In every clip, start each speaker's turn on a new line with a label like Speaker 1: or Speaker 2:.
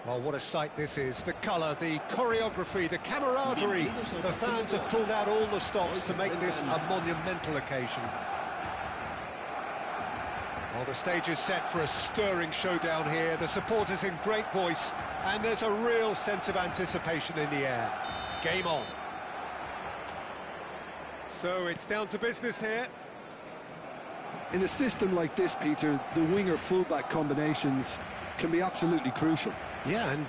Speaker 1: Well, what a sight this is. The colour, the choreography, the camaraderie. The fans have pulled out all the stops to make this a monumental occasion. Well, the stage is set for a stirring showdown here. The supporters in great voice, and there's a real sense of anticipation in the air. Game on. So it's down to business here.
Speaker 2: In a system like this, Peter, the winger-fullback combinations can be absolutely crucial.
Speaker 1: Yeah, and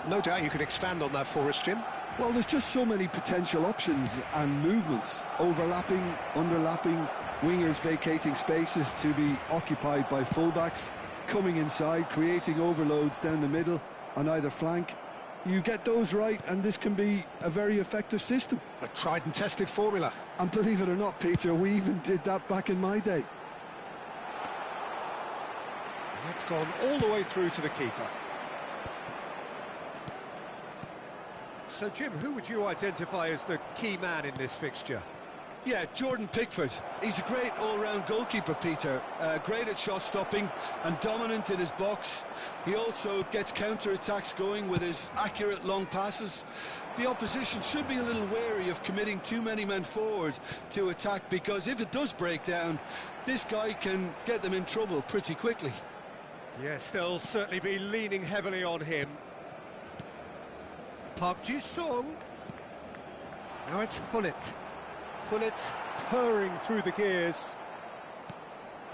Speaker 1: no doubt you could expand on that for us, Jim.
Speaker 2: Well, there's just so many potential options and movements, overlapping, underlapping, wingers vacating spaces to be occupied by fullbacks, coming inside, creating overloads down the middle on either flank. You get those right, and this can be a very effective system.
Speaker 1: A tried and tested formula.
Speaker 2: And believe it or not, Peter, we even did that back in my day.
Speaker 1: It's gone all the way through to the keeper. So, Jim, who would you identify as the key man in this fixture?
Speaker 2: Yeah, Jordan Pickford. He's a great all-round goalkeeper, Peter. Great at shot stopping and dominant in his box. He also gets counter-attacks going with his accurate long passes. The opposition should be a little wary of committing too many men forward to attack, because if it does break down, this guy can get them in trouble pretty quickly.
Speaker 1: Yes, they'll certainly be leaning heavily on him. Park Ji-sung. Now it's Hullet. Hullet purring through the gears.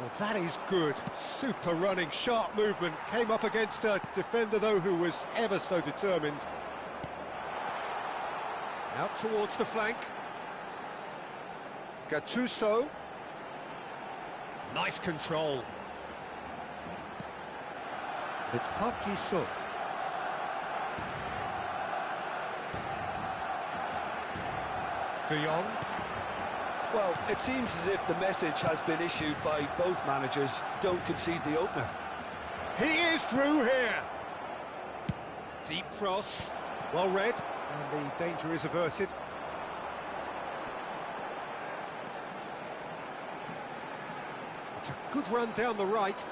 Speaker 1: Well, that is good. Super running, sharp movement. Came up against a defender, though, who was ever so determined. Out towards the flank. Gattuso. Nice control. It's Park Ji-sung. De Jong.
Speaker 2: Well, it seems as if the message has been issued by both managers: don't concede the opener.
Speaker 1: He is through here. Deep cross. Well read. And the danger is averted. It's a good run down the right.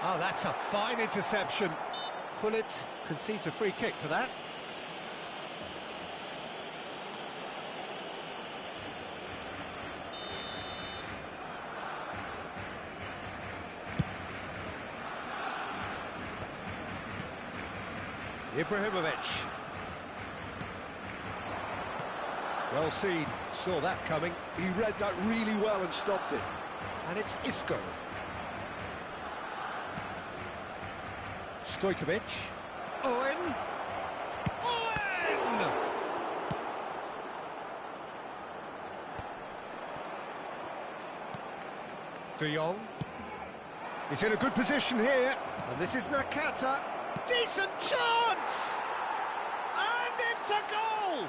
Speaker 1: Oh, that's a fine interception. Gullit concedes a free kick for that. Ibrahimovic. Well seen, saw that coming.
Speaker 2: He read that really well and stopped it.
Speaker 1: And it's Isco. Stojkovic. Owen! Owen! De Jong. He's in a good position here. And this is Nakata. Decent chance! And it's a goal!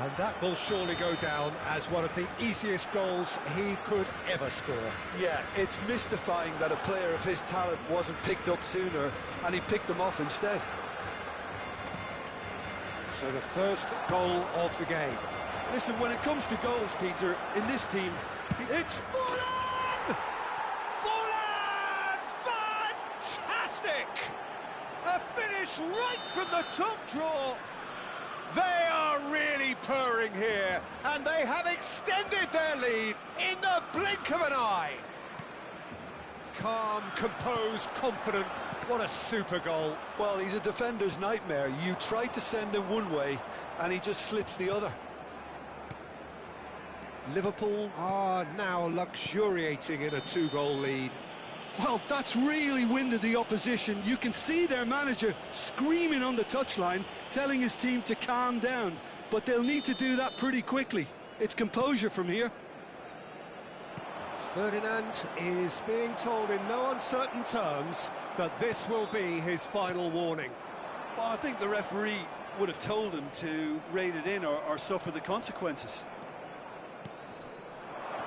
Speaker 1: And that will surely go down as one of the easiest goals he could ever score.
Speaker 2: Yeah, it's mystifying that a player of his talent wasn't picked up sooner, and he picked them off instead.
Speaker 1: So the first goal of the game.
Speaker 2: Listen, when it comes to goals, Peter, in this team...
Speaker 1: It's Fulham! Fulham! Fantastic! A finish right from the top draw. They are really purring here, and they have extended their lead in the blink of an eye. Calm, composed, confident. What a super goal.
Speaker 2: Well, he's a defender's nightmare. You try to send him one way, and he just slips the other.
Speaker 1: Liverpool are now luxuriating in a two-goal lead.
Speaker 2: Well, that's really winded the opposition. You can see their manager screaming on the touchline, telling his team to calm down. But they'll need to do that pretty quickly. It's composure from here.
Speaker 1: Ferdinand is being told in no uncertain terms that this will be his final warning.
Speaker 2: Well, I think the referee would have told him to rate it in or suffer the consequences.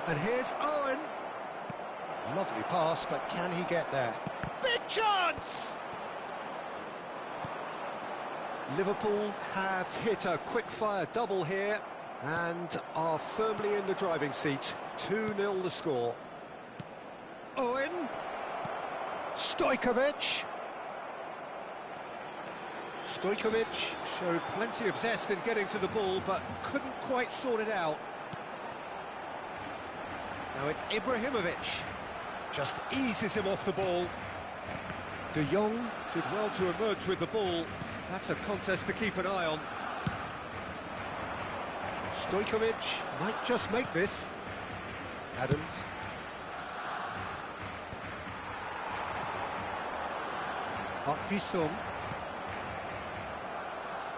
Speaker 1: And here's Owen. Lovely pass, but can he get there? Big chance! Liverpool have hit a quick-fire double here and are firmly in the driving seat. 2-0 the score. Owen. Stojkovic. Stojkovic showed plenty of zest in getting to the ball, but couldn't quite sort it out. Now it's Ibrahimovic. Just eases him off the ball. De Jong did well to emerge with the ball. That's a contest to keep an eye on. Stojkovic might just make this. Adams. Park-Ji-sung.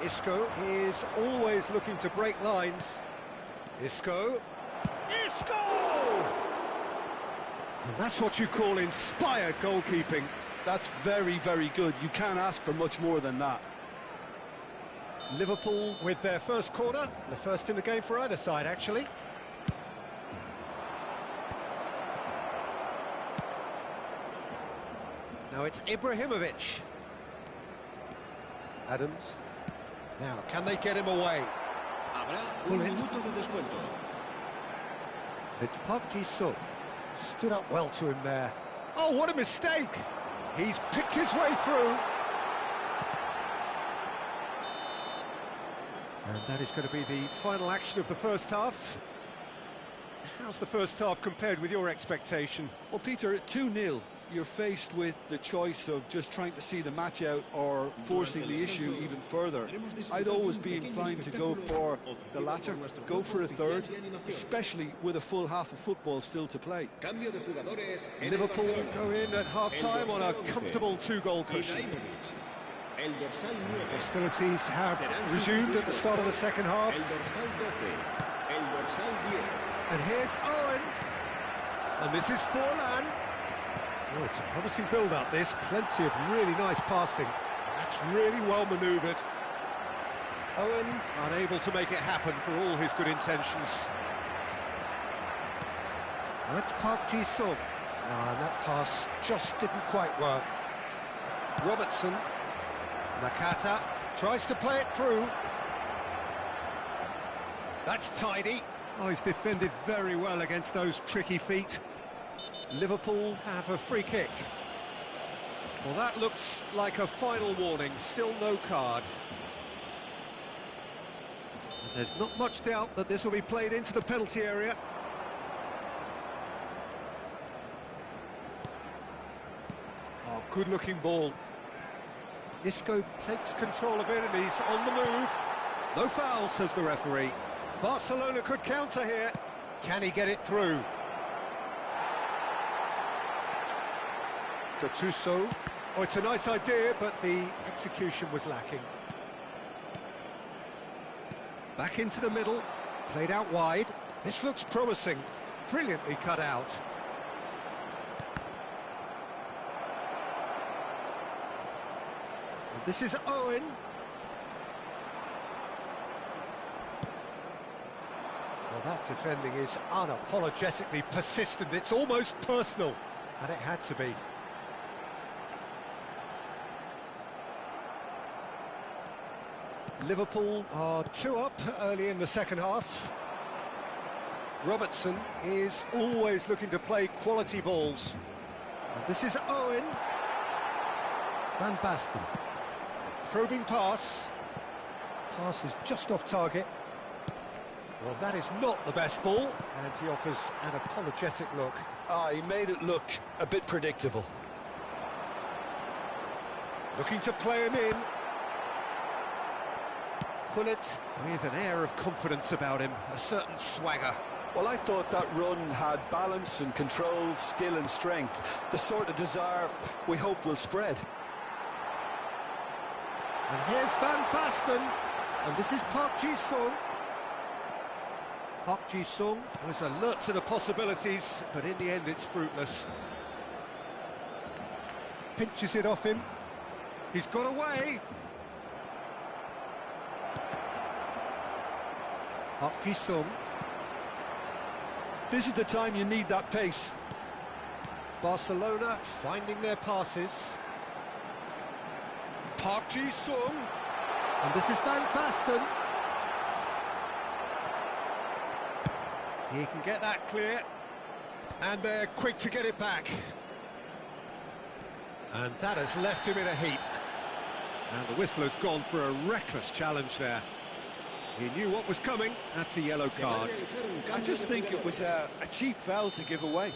Speaker 1: Isco is always looking to break lines. Isco. Isco! And that's what you call inspired goalkeeping.
Speaker 2: That's very, very good. You can't ask for much more than that.
Speaker 1: Liverpool with their first corner, the first in the game for either side, actually. Now it's Ibrahimovic. Adams. Now, can they get him away? It's Park-Ji-sung. Stood up well to him there. Oh, what a mistake! He's picked his way through. And that is going to be the final action of the first half. How's the first half compared with your expectation?
Speaker 2: Well, Peter, at 2-0, you're faced with the choice of just trying to see the match out or forcing the issue even further. I'd always be inclined to go for the latter, go for a third, especially with a full half of football still to play.
Speaker 1: Liverpool go in at half-time on a comfortable two-goal cushion. Hostilities have resumed at the start of the second half. And here's Owen. And this is Forlan. Oh, it's a promising build-up, this. Plenty of really nice passing. That That's really well manoeuvred. Owen unable to make it happen for all his good intentions. That's Park Ji-sung. And that pass just didn't quite work. Robertson. Nakata tries to play it through. That's tidy. Oh, he's defended very well against those tricky feet. Liverpool have a free kick. Well, that looks like a final warning. Still no card. And there's not much doubt that this will be played into the penalty area. Oh, good-looking ball. Isco takes control of it and he's on the move. No foul, says the referee. Barcelona could counter here. Can he get it through? Gattuso. Oh, it's a nice idea, but the execution was lacking. Back into the middle, played out wide. This looks promising. Brilliantly cut out. And this is Owen. Well, that defending is unapologetically persistent. It's almost personal, and it had to be. Liverpool are 2 up early in the second half. Robertson is always looking to play quality balls. And this is Owen. Van Basten. A probing pass. Pass is just off target. Well, that is not the best ball, and he offers an apologetic look.
Speaker 2: He made it look a bit predictable.
Speaker 1: Looking to play him in. Gullit with an air of confidence about him, a certain swagger.
Speaker 2: Well, I thought that run had balance and control, skill and strength, the sort of desire we hope will spread.
Speaker 1: And here's Van Basten, and this is Park Ji-sung. Park Ji-sung was alert to the possibilities, but in the end it's fruitless. Pinches it off him. He's got away. Park Ji-sung.
Speaker 2: This is the time you need that pace.
Speaker 1: Barcelona finding their passes. Park Ji-sung. And this is Van Basten. He can get that clear. And they're quick to get it back. And that has left him in a heap. And the whistler's gone for a reckless challenge there. He knew what was coming. That's a yellow card.
Speaker 2: I just think it was a cheap foul to give away.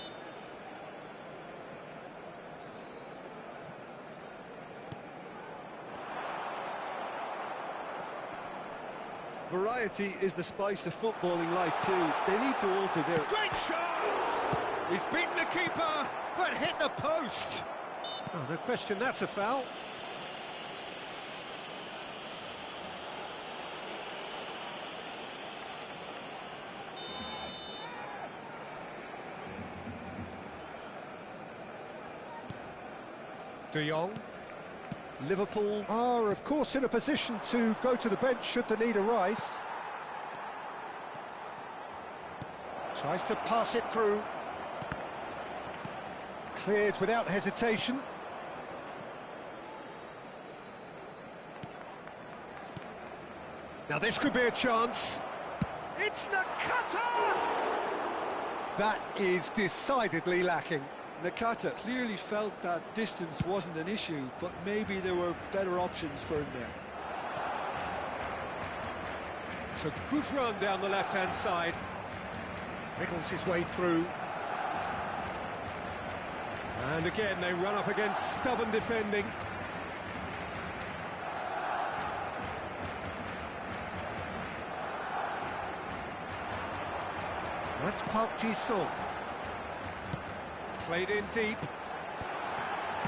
Speaker 2: Variety is the spice of footballing life too. They need to alter their...
Speaker 1: Great shot! He's beaten the keeper, but hit the post. Oh, no question, that's a foul. De Jong. Liverpool are, of course, in a position to go to the bench should the need arise. Tries to pass it through. Cleared without hesitation. Now this could be a chance. It's Nakata! That is decidedly lacking.
Speaker 2: Nakata clearly felt that distance wasn't an issue, but maybe there were better options for him there.
Speaker 1: It's a good run down the left-hand side. Wriggles his way through. And again, they run up against stubborn defending. That's Park Ji-sung. Played in deep.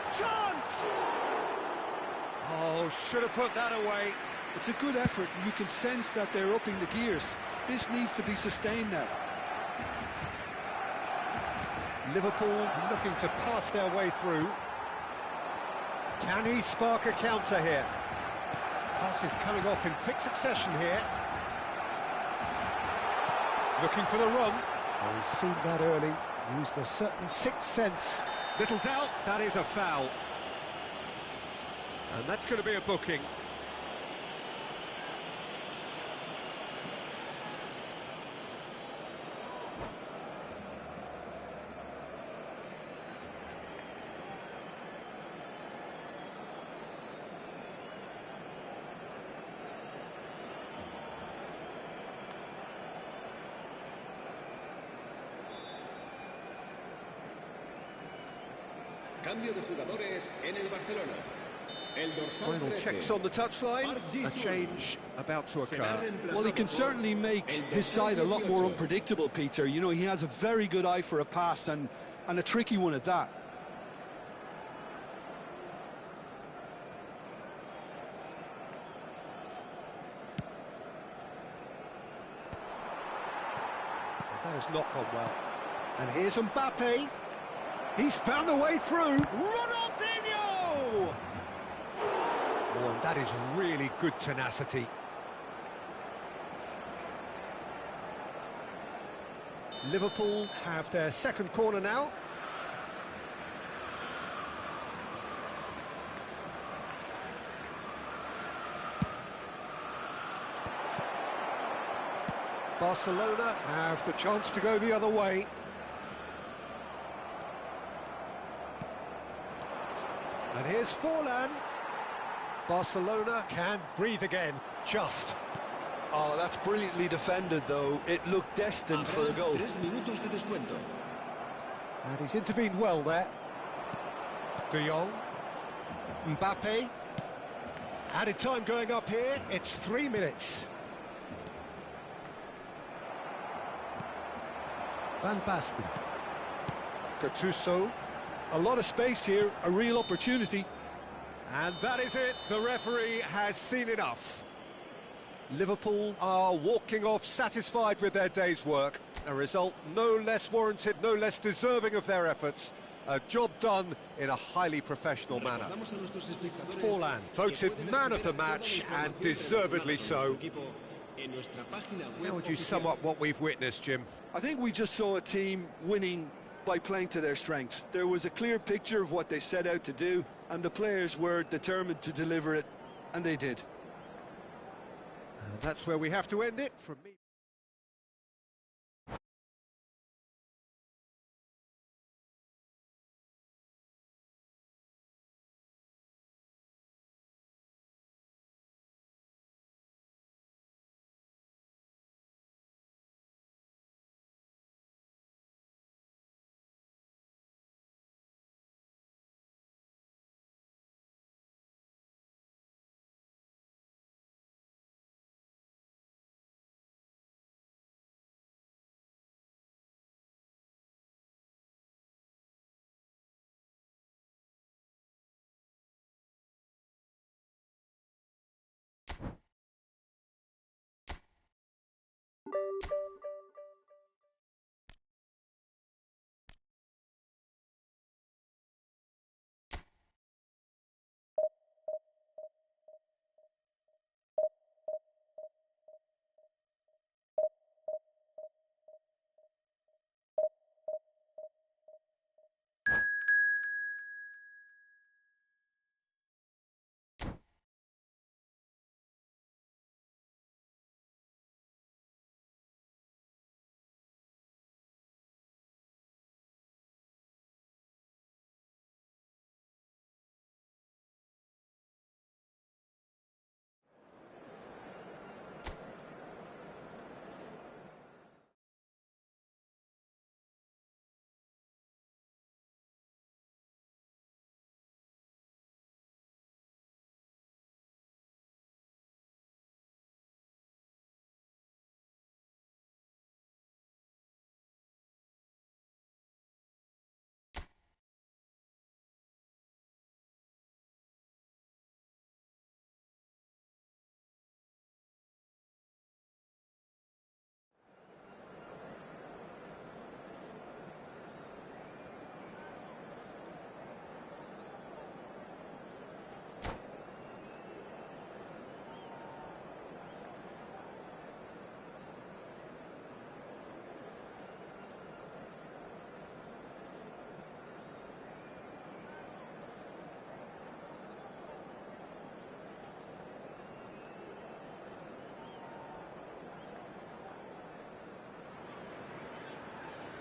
Speaker 1: Chance! Oh, should have put that away.
Speaker 2: It's a good effort, and you can sense that they're upping the gears. This needs to be sustained now.
Speaker 1: Liverpool looking to pass their way through. Can he spark a counter here? Passes coming off in quick succession here. Looking for the run. Oh, he's seen that early. Used a certain sixth sense. Little doubt, that is a foul. And that's going to be a booking.
Speaker 3: Cambio de jugadores en el Barcelona. El dorsal
Speaker 1: Final
Speaker 3: 13.
Speaker 1: checks on the touchline. A change about to occur.
Speaker 2: Well, he can certainly make his side a lot more unpredictable, Peter. You know, he has a very good eye for a pass and a tricky one at that.
Speaker 1: That has not gone well. And here's Mbappe. He's found a way through. Ronaldinho! Oh, and that is really good tenacity. Liverpool have their second corner now. Barcelona have the chance to go the other way. And here's Forlan. Barcelona can breathe again, just.
Speaker 2: Oh, that's brilliantly defended, though. It looked destined for a goal.
Speaker 3: 3 minutos de descuento.
Speaker 1: And he's intervened well there. De Jong. Mbappe. Added time going up here, it's 3 minutes. Van Basten. Gattuso.
Speaker 2: A lot of space here, a real opportunity.
Speaker 1: And that is it, the referee has seen enough. Liverpool are walking off satisfied with their day's work. A result no less warranted, no less deserving of their efforts. A job done in a highly professional manner. Forlan voted man of the match, and deservedly so. How would you sum up what we've witnessed, Jim?
Speaker 2: I think we just saw a team winning by playing to their strengths. There was a clear picture of what they set out to do, and the players were determined to deliver it, and they did.
Speaker 1: And that's where we have to end it from me.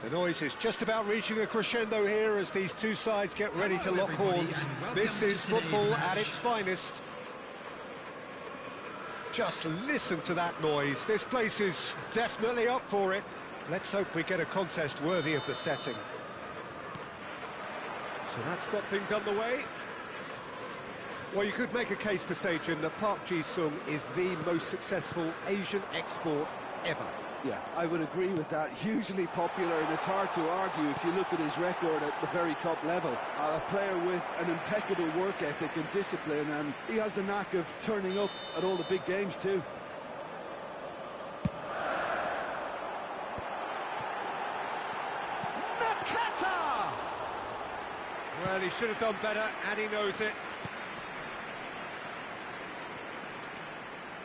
Speaker 1: The noise is just about reaching a crescendo here as these two sides get ready to lock horns. This is football at its finest. Just listen to that noise. This place is definitely up for it. Let's hope we get a contest worthy of the setting. So that's got things underway. Well, you could make a case to say, Jim, that Park Ji-sung is the most successful Asian export ever.
Speaker 2: Yeah, I would agree with that. Hugely popular, and it's hard to argue if you look at his record at the very top level. A player with an impeccable work ethic and discipline, and he has the knack of turning up at all the big games too.
Speaker 1: Nakata! Well, he should have done better, and he knows it.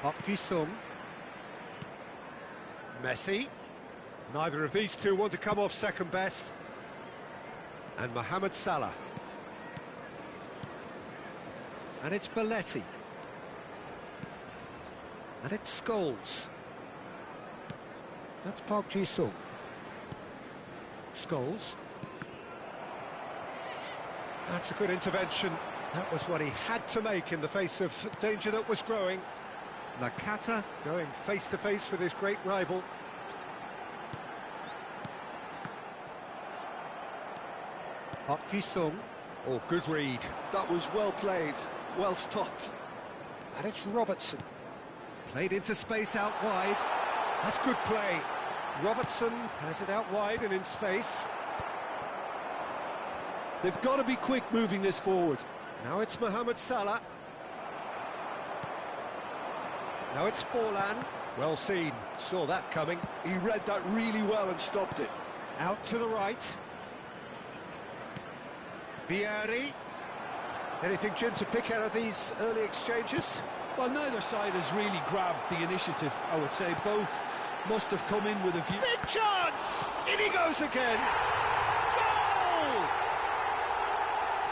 Speaker 1: Park Ji-sung. Messi. Neither of these two want to come off second best. And Mohamed Salah. And it's Belletti. And it's Scholes. That's Park Ji-sung. Scholes. That's a good intervention. That was what he had to make in the face of danger that was growing. Nakata going face-to-face with his great rival. Park Ji-sung. Oh, good read.
Speaker 2: That was well played, well stopped.
Speaker 1: And it's Robertson. Played into space out wide. That's good play. Robertson has it out wide and in space.
Speaker 2: They've got to be quick moving this forward.
Speaker 1: Now it's Mohamed Salah. Now it's Forlan. Well seen. Saw that coming.
Speaker 2: He read that really well and stopped it.
Speaker 1: Out to the right. Vieri. Anything, Jim, to pick out of these early exchanges?
Speaker 2: Well, neither side has really grabbed the initiative, I would say. Both must have come in with a view.
Speaker 1: Big chance! In he goes again! Goal!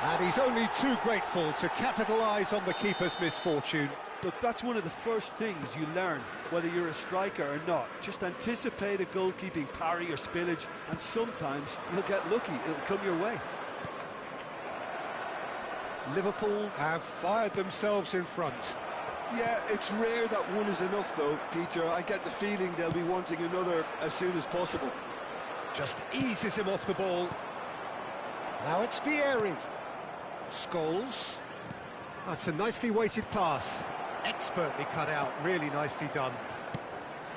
Speaker 1: And he's only too grateful to capitalise on the keeper's misfortune.
Speaker 2: Look, that's one of the first things you learn, whether you're a striker or not. Just anticipate a goalkeeping parry or spillage, and sometimes you'll get lucky. It'll come your way.
Speaker 1: Liverpool have fired themselves in front.
Speaker 2: Yeah, it's rare that one is enough, though, Peter. I get the feeling they'll be wanting another as soon as possible.
Speaker 1: Just eases him off the ball. Now it's Vieri. Scholes. That's a nicely weighted pass. Expertly cut out, really nicely done.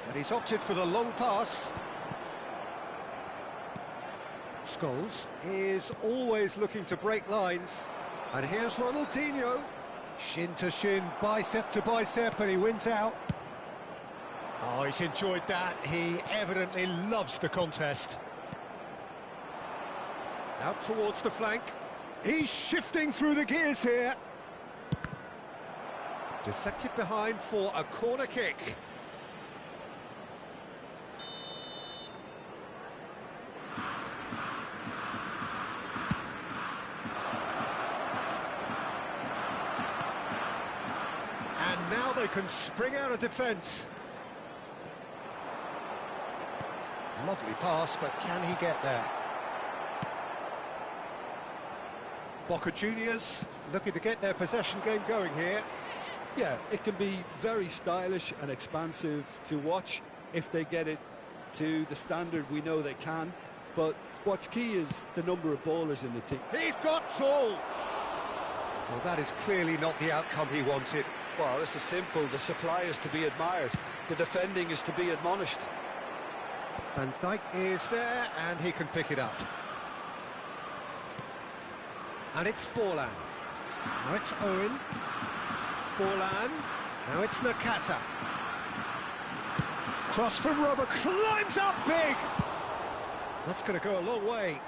Speaker 1: And he's opted for the long pass. Scholes is always looking to break lines. And here's Ronaldinho. Shin to shin, bicep to bicep, and he wins out. Oh, he's enjoyed that. He evidently loves the contest. Out towards the flank. He's shifting through the gears here. Deflected behind for a corner kick. And now they can spring out of defence. Lovely pass, but can he get there? Boca Juniors looking to get their possession game going here.
Speaker 2: Yeah, it can be very stylish and expansive to watch if they get it to the standard we know they can. But what's key is the number of ballers in the team.
Speaker 1: He's got tall! Well, that is clearly not the outcome he wanted.
Speaker 2: Well, this is simple. The supply is to be admired. The defending is to be admonished.
Speaker 1: Van Dijk is there, and he can pick it up. And it's Forlan. Now it's Owen. Forlan. Now it's Nakata. Cross from Robert. Climbs up big! That's going to go a long way.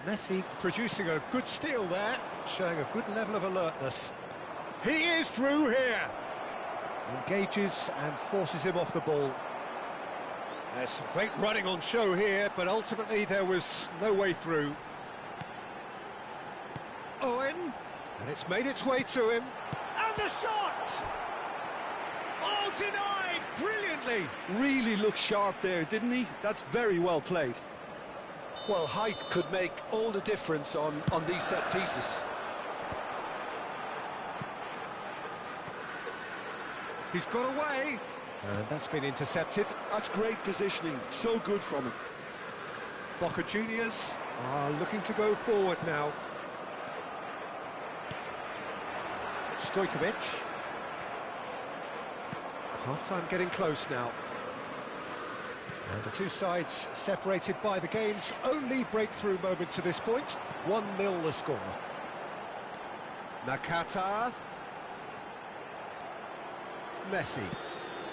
Speaker 1: Messi producing a good steal there, showing a good level of alertness. He is through here. Engages and forces him off the ball. There's some great running on show here, but ultimately there was no way through. Owen, and it's made its way to him. And the shot! Oh, denied brilliantly. volley.
Speaker 2: Really looked sharp there, didn't he? That's very well played. Well, height could make all the difference on these set pieces.
Speaker 1: He's got away. And that's been intercepted.
Speaker 2: That's great positioning, so good from him.
Speaker 1: Boca Juniors are looking to go forward now. Stojkovic. Half-time getting close now. And the two sides separated by the game's only breakthrough moment to this point. 1-0 the score. Nakata. Messi.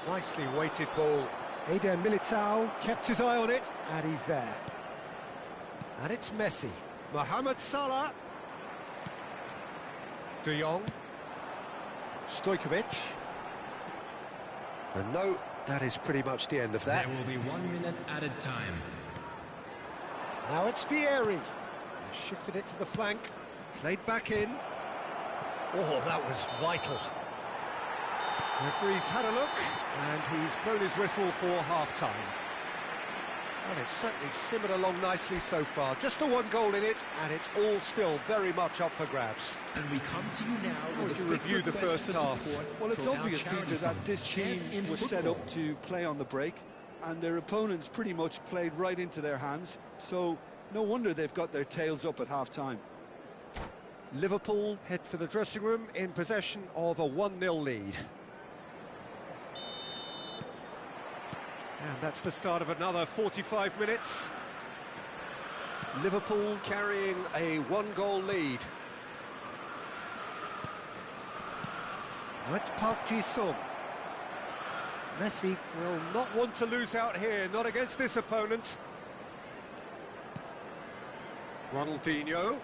Speaker 1: Nicely weighted ball. Eder Militao kept his eye on it, and he's there. And it's Messi. Mohamed Salah. De Jong. Stojkovic. And no, that is pretty much the end of that.
Speaker 4: There will be 1 minute added time.
Speaker 1: Now it's Vieri. He shifted it to the flank. Played back in. Oh, that was vital. Referee's had a look, and he's blown his whistle for half-time. And it's certainly simmered along nicely so far. Just the one goal in it, and it's all still very much up for grabs.
Speaker 4: And we come to you now.
Speaker 1: How would you review the first half?
Speaker 2: Well, it's obvious, Peter, that this team was set up to play on the break, and their opponents pretty much played right into their hands, so no wonder they've got their tails up at half-time.
Speaker 1: Liverpool head for the dressing room in possession of a 1-0 lead. And that's the start of another 45 minutes. Liverpool carrying a 1-goal lead. Now it's Park Ji-sung. Messi will not want to lose out here, not against this opponent. Ronaldinho,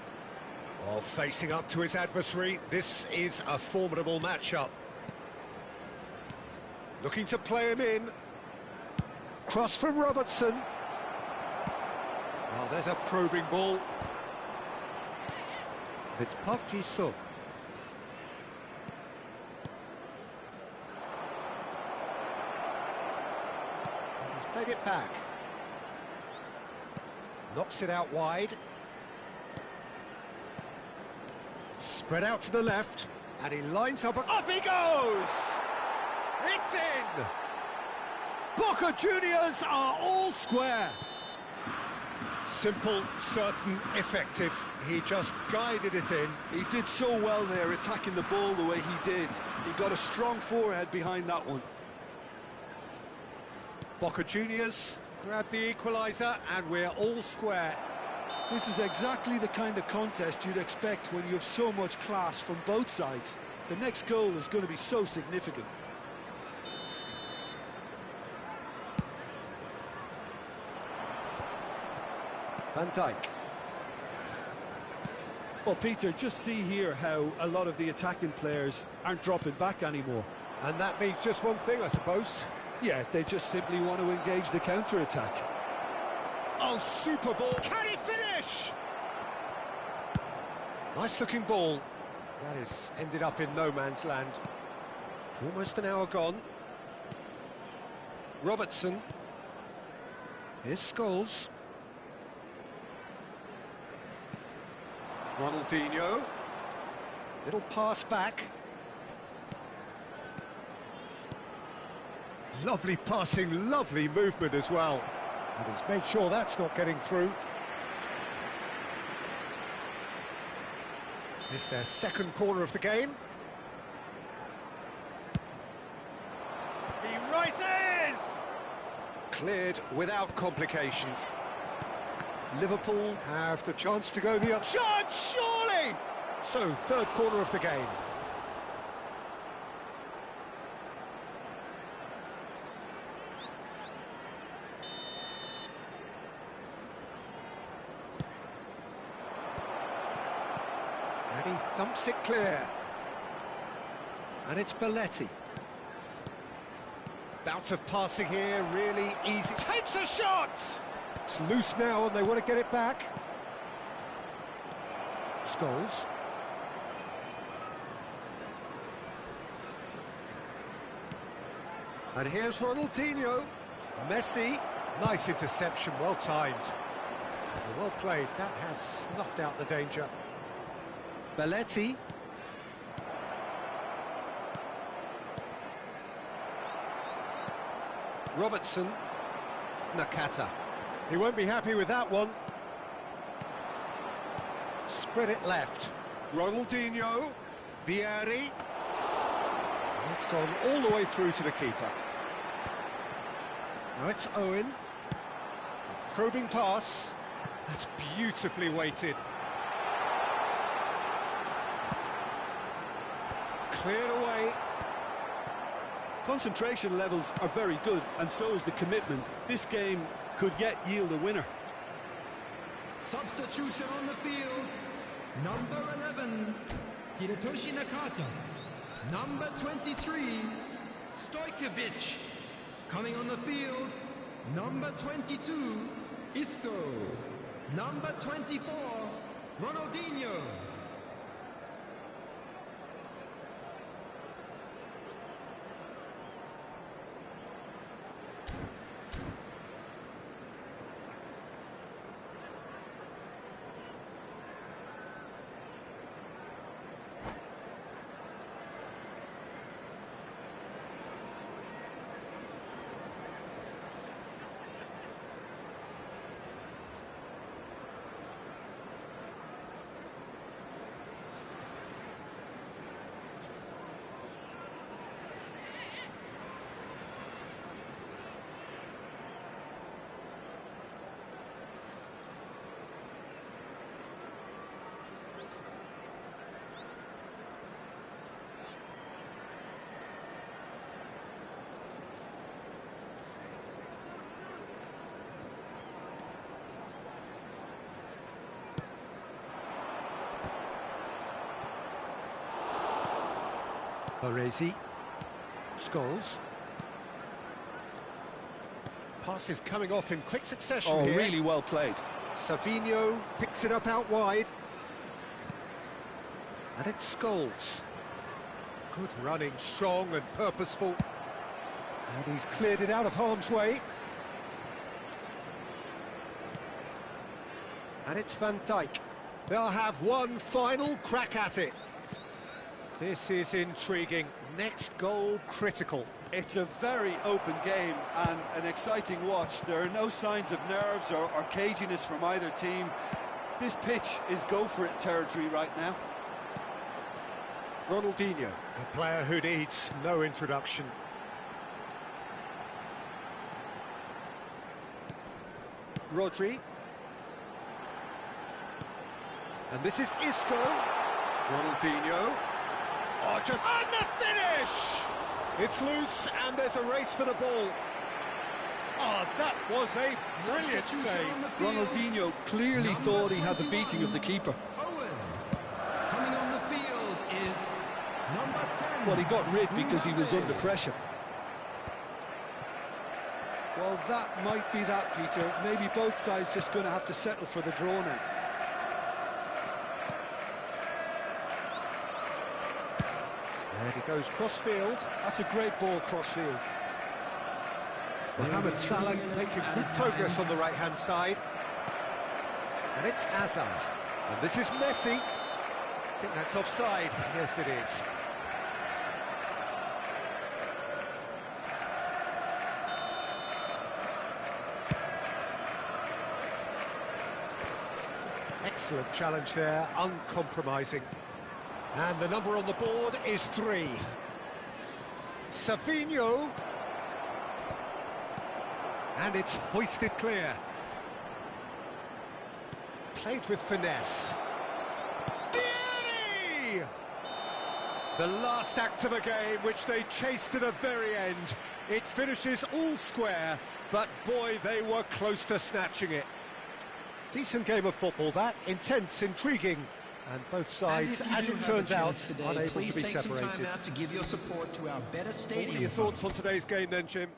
Speaker 1: facing up to his adversary. This is a formidable matchup. Looking to play him in. Cross from Robertson. Oh, there's a probing ball. It's Park Ji-sung. He's played it back. Knocks it out wide. Spread out to the left. And he lines up and up he goes! It's in! Boca Juniors are all square. Simple, certain, effective. He just guided it in.
Speaker 2: He did so well there, attacking the ball the way he did. He got a strong forehead behind that one.
Speaker 1: Boca Juniors grab the equaliser, and we're all square.
Speaker 2: This is exactly the kind of contest you'd expect when you have so much class from both sides. The next goal is going to be so significant.
Speaker 1: Van Dijk.
Speaker 2: Well, Peter, just see here how a lot of the attacking players aren't dropping back anymore.
Speaker 1: And that means just one thing, I suppose.
Speaker 2: Yeah, they just simply want to engage the counter-attack.
Speaker 1: Oh, super ball. Can he finish? Nice-looking ball. That is ended up in no man's land. Almost an hour gone. Robertson. Here's Scholes. Ronaldinho. Little pass back. Lovely passing, lovely movement as well. And he's made sure that's not getting through. It's their second corner of the game. He rises! Cleared without complication. Liverpool have the chance to go the other... Shot, surely! So, third corner of the game. And he thumps it clear. And it's Belletti. Bout of passing here, really easy. Takes a shot! It's loose now and they want to get it back. Scholes. And here's Ronaldinho. Messi. Nice interception, well timed. Well played, that has snuffed out the danger. Belletti. Robertson. Nakata. He won't be happy with that one. Spread it left. Ronaldinho. Vieri. It's gone all the way through to the keeper. Now it's Owen. A probing pass. That's beautifully weighted. Cleared away.
Speaker 2: Concentration levels are very good, and so is the commitment. This game could yet yield a winner.
Speaker 4: Substitution on the field. Number 11, Hirotoshi Nakata. Number 23, Stojkovic. Coming on the field, number 22, Isco. Number 24, Ronaldinho.
Speaker 1: Baresi. Scholes. Passes coming off in quick succession here.
Speaker 2: Really well played.
Speaker 1: Savinho picks it up out wide. And it's Scholes. Good running, strong and purposeful. And he's cleared it out of harm's way. And it's Van Dijk. They'll have one final crack at it. This is intriguing. Next goal critical.
Speaker 2: It's a very open game and an exciting watch. There are no signs of nerves or caginess from either team. This pitch is go-for-it territory right now.
Speaker 1: Ronaldinho, a player who needs no introduction. Rodri. And this is Isco. Ronaldinho. Oh, just... And the finish! It's loose, and there's a race for the ball. Oh, that was a brilliant save.
Speaker 2: Ronaldinho clearly thought he had the beating of the keeper.
Speaker 4: Owen. Coming on the field is number 10.
Speaker 2: Well, he got rid because he was under pressure. Well, that might be that, Peter. Maybe both sides just going to have to settle for the draw now.
Speaker 1: And he goes cross-field.
Speaker 2: That's a great ball cross-field.
Speaker 1: Mohamed Salah making good progress on the right-hand side. And it's Hazard. And this is Messi. I think that's offside. Yes, it is. Excellent challenge there, uncompromising. And the number on the board is 3. Savinho. And it's hoisted clear. Played with finesse. Vieri! The last act of a game which they chased to the very end. It finishes all square, but boy, they were close to snatching it. Decent game of football, that. Intense, intriguing. And both sides, as it turns out, unable to be separated.
Speaker 4: Please take some time out to give your support to our better stadium.
Speaker 1: What are your thoughts on today's game then, Jim?